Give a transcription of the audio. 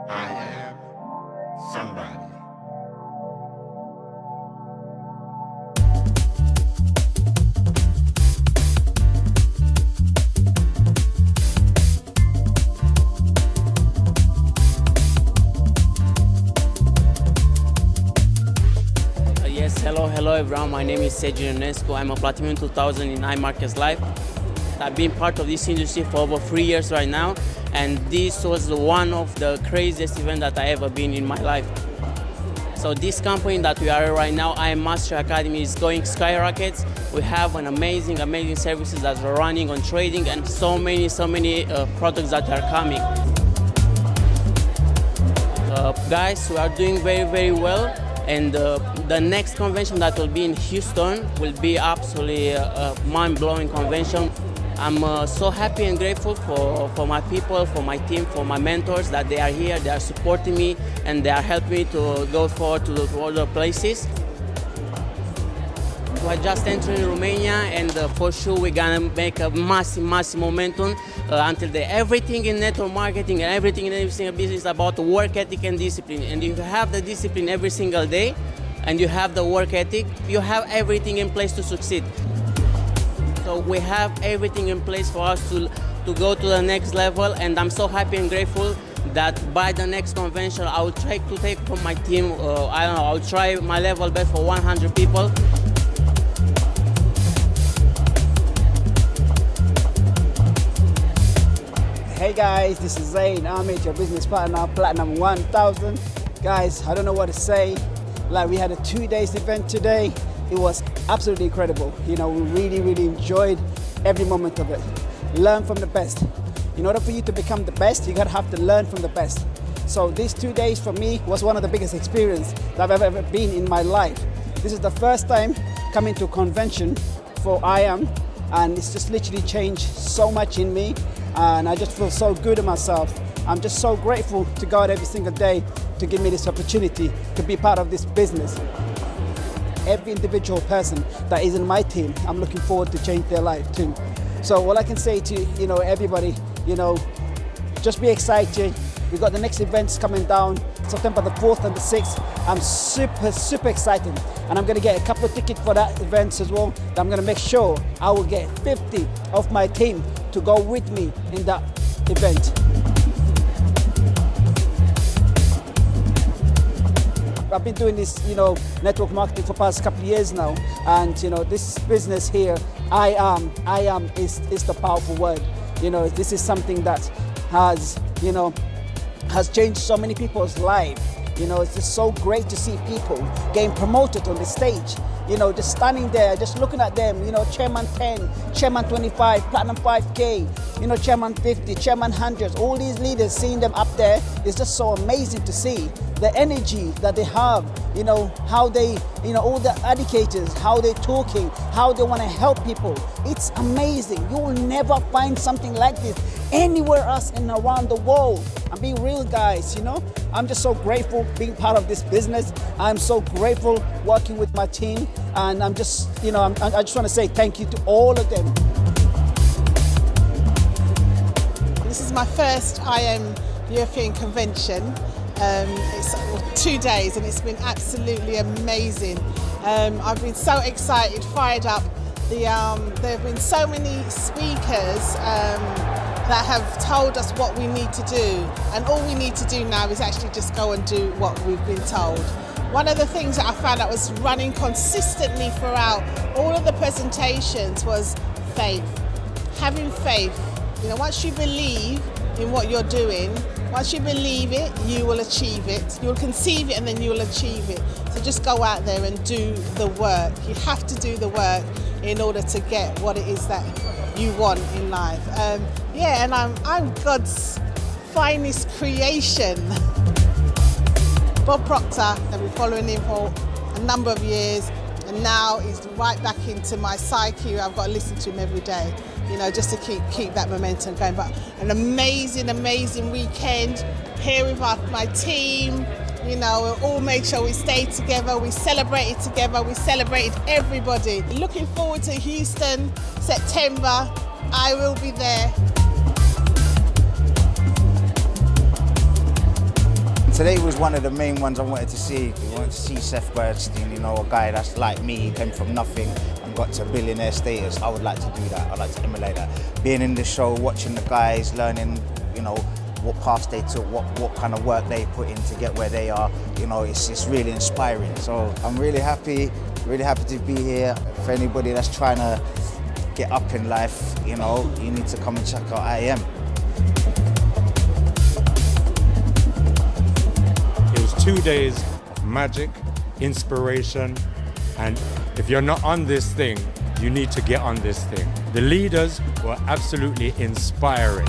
I am somebody. Yes, hello everyone. My name is Sergio Ionescu. I'm a Platinum 2000 in iMarkets Live. I've been part of this industry for over 3 years right now, and this was one of the craziest events that I ever been in my life. So this company that we are right now, I Master Academy, is going skyrockets. We have an amazing services that are running on trading, and so many products that are coming. Guys, we are doing very well. And the next convention that will be in Houston will be absolutely a mind-blowing convention. I'm so happy and grateful for my people, for my team, for my mentors that they are here, they are supporting me, and they are helping me to go forward to other places. We're just entering Romania, and for sure we're gonna make a massive momentum until everything in network marketing and everything in every single business is about work ethic and discipline. And if you have the discipline every single day, and you have the work ethic, you have everything in place to succeed. So we have everything in place for us to go to the next level, and I'm so happy and grateful that by the next convention I will try to take from my team, I'll try my level best for 100 people. Hey guys, this is Zain Ahmed, your business partner, Platinum 1000. Guys, I don't know what to say. Like, we had a 2 days event today. It was absolutely incredible. You know, we really enjoyed every moment of it. Learn from the best. In order for you to become the best, you gotta have to learn from the best. So these 2 days for me was one of the biggest experiences that I've ever been in my life. This is the first time coming to a convention for IAM, and it's just literally changed so much in me. And I just feel so good in myself. I'm just so grateful to God every single day to give me this opportunity to be part of this business. Every individual person that is in my team, I'm looking forward to change their life too. So all I can say to everybody, just be excited. We've got the next events coming down, September the 4th and the 6th. I'm super excited. And I'm gonna get a couple of tickets for that event as well. I'm gonna make sure I will get 50 of my team to go with me in that event. I've been doing this, network marketing for the past couple of years now. And, this business here, I am is the powerful word. This is something that has changed so many people's lives. It's just so great to see people getting promoted on the stage. Just standing there, just looking at them, Chairman 10, Chairman 25, Platinum 5K, Chairman 50, Chairman 100s, all these leaders, seeing them up there, it's just so amazing to see the energy that they have, how they, all the educators, how they're talking, how they want to help people. It's amazing. You will never find something like this anywhere else and around the world. I'm being real, guys, I'm just so grateful being part of this business. I'm so grateful working with my team, and I'm just, I just want to say thank you to all of them. This is my first IM European convention. It's 2 days and it's been absolutely amazing. I've been so excited, fired up. There have been so many speakers that have told us what we need to do, and all we need to do now is actually just go and do what we've been told. One of the things that I found that was running consistently throughout all of the presentations was faith. Having faith. Once you believe in what you're doing, once you believe it, you will achieve it. You'll conceive it and then you will achieve it. So just go out there and do the work. You have to do the work in order to get what it is that you want in life. And I'm God's finest creation. Bob Proctor, I've been following him for a number of years, and now he's right back into my psyche. I've got to listen to him every day, just to keep that momentum going. But an amazing weekend here with my team. We all made sure we stayed together, we celebrated together, we celebrated everybody. Looking forward to Houston, September. I will be there. Today was one of the main ones I wanted to see. I wanted to see Seth Bernstein, you know, a guy that's like me, he came from nothing and got to billionaire status. I would like to do that. I'd like to emulate that. Being in the show, watching the guys, learning, you know, what paths they took, what kind of work they put in to get where they are, you know, it's really inspiring. So I'm really happy to be here. For anybody that's trying to get up in life, you know, you need to come and check out IAM. It was 2 days of magic, inspiration, and if you're not on this thing, you need to get on this thing. The leaders were absolutely inspiring.